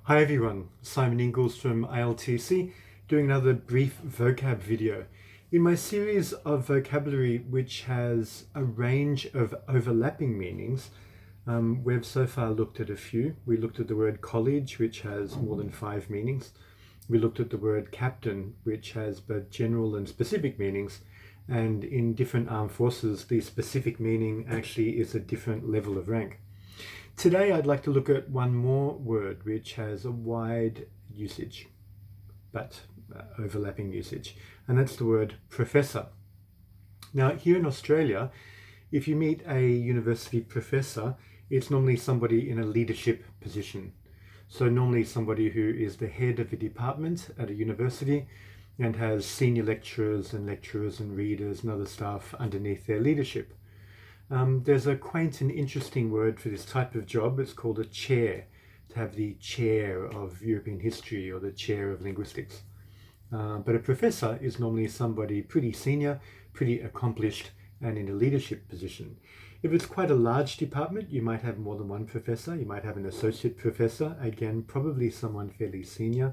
Hi everyone, Simon Ingalls from ILTC doing another brief vocab video. In my series of vocabulary which has a range of overlapping meanings, we've so far looked at a few. We looked at the word college, which has more than 5 meanings. We looked at the word captain, which has both general and specific meanings. And in different armed forces, the specific meaning actually is a different level of rank. Today I'd like to look at one more word which has a wide usage, but overlapping usage, and that's the word professor. Now here in Australia, if you meet a university professor, it's normally somebody in a leadership position. So normally somebody who is the head of a department at a university and has senior lecturers and readers and other staff underneath their leadership. There's a quaint and interesting word for this type of job. It's called a chair, to have the chair of European history or the chair of linguistics. But a professor is normally somebody pretty senior, pretty accomplished, and in a leadership position. If it's quite a large department, you might have more than one professor. You might have an associate professor, again, probably someone fairly senior,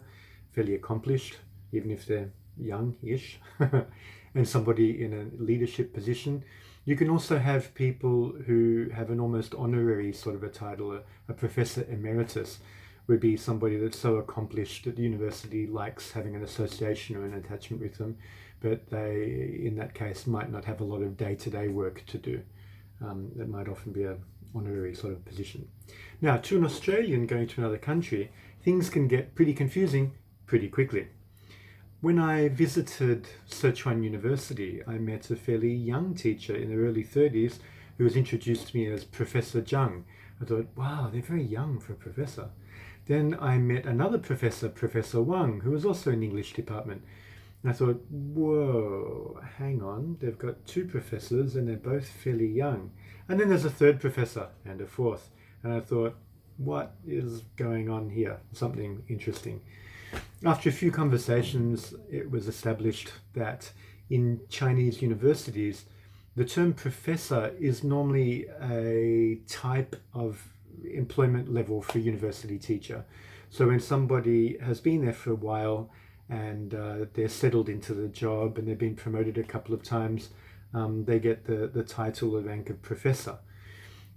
fairly accomplished, even if they're young-ish, and somebody in a leadership position. You can also have people who have an almost honorary sort of a title. A professor emeritus would be somebody that's so accomplished that the university likes having an association or an attachment with them, but they, in that case, might not have a lot of day-to-day work to do. That might often be an honorary sort of position. Now, to an Australian going to another country, things can get pretty confusing pretty quickly. When I visited Sichuan University, I met a fairly young teacher in their early 30s who was introduced to me as Professor Zhang. I thought, wow, they're very young for a professor. Then I met another professor, Professor Wang, who was also in the English department. And I thought, whoa, hang on, they've got 2 professors and they're both fairly young. And then there's a 3rd professor and a 4th. And I thought, what is going on here? Something interesting. After a few conversations, it was established that in Chinese universities, the term professor is normally a type of employment level for university teacher. So when somebody has been there for a while and they're settled into the job and they've been promoted a couple of times, they get the title or rank of professor.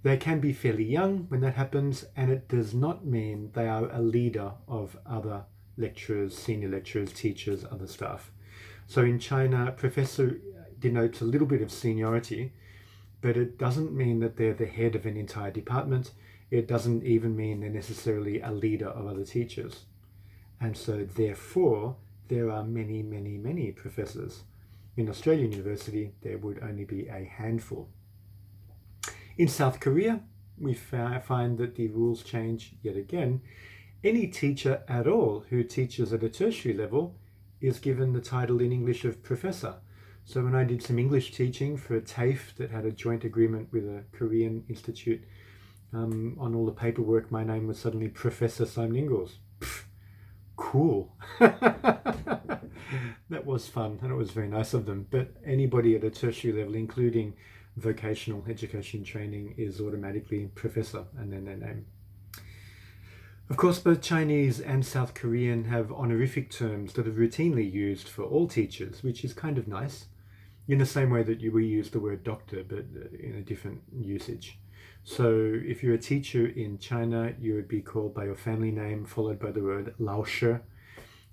They can be fairly young when that happens, and it does not mean they are a leader of other lecturers, senior lecturers, teachers, other staff. So in China, professor denotes a little bit of seniority, but it doesn't mean that they're the head of an entire department. It doesn't even mean they're necessarily a leader of other teachers. And so therefore, there are many, many, many professors. In Australian University, there would only be a handful. In South Korea, we find that the rules change yet again. Any teacher at all who teaches at a tertiary level is given the title in English of professor. So when I did some English teaching for a TAFE that had a joint agreement with a Korean institute, on all the paperwork, my name was suddenly Professor Simon Ingalls. Pfft, cool. That was fun, and it was very nice of them. But anybody at a tertiary level, including vocational education training, is automatically professor and then their name. Of course, both Chinese and South Korean have honorific terms that are routinely used for all teachers, which is kind of nice, in the same way that we use the word doctor, but in a different usage. So if you're a teacher in China, you would be called by your family name, followed by the word Lao Shi.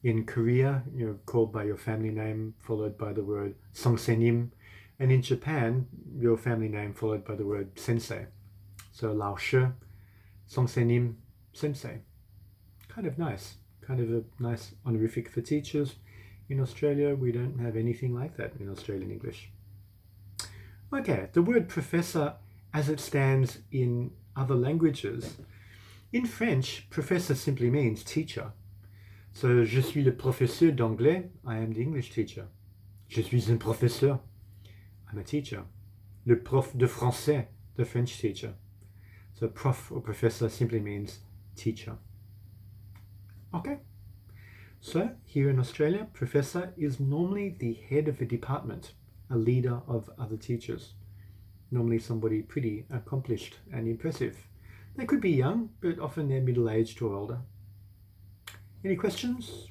In Korea, you're called by your family name, followed by the word Songsenim. And in Japan, your family name followed by the word sensei. So Lao Shi, Songsenim, sensei. Kind of nice honorific for teachers. In Australia, we don't have anything like that in Australian English. Okay, the word professor as it stands in other languages. In French, professor simply means teacher. So, je suis le professeur d'anglais, I am the English teacher. Je suis un professeur, I'm a teacher. Le prof de français, the French teacher. So prof or professor simply means teacher. Okay. So here in Australia, professor is normally the head of a department, a leader of other teachers. Normally somebody pretty accomplished and impressive. They could be young, but often they're middle-aged or older. Any questions?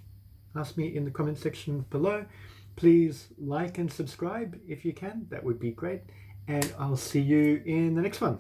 Ask me in the comment section below. Please like and subscribe if you can. That would be great. And I'll see you in the next one.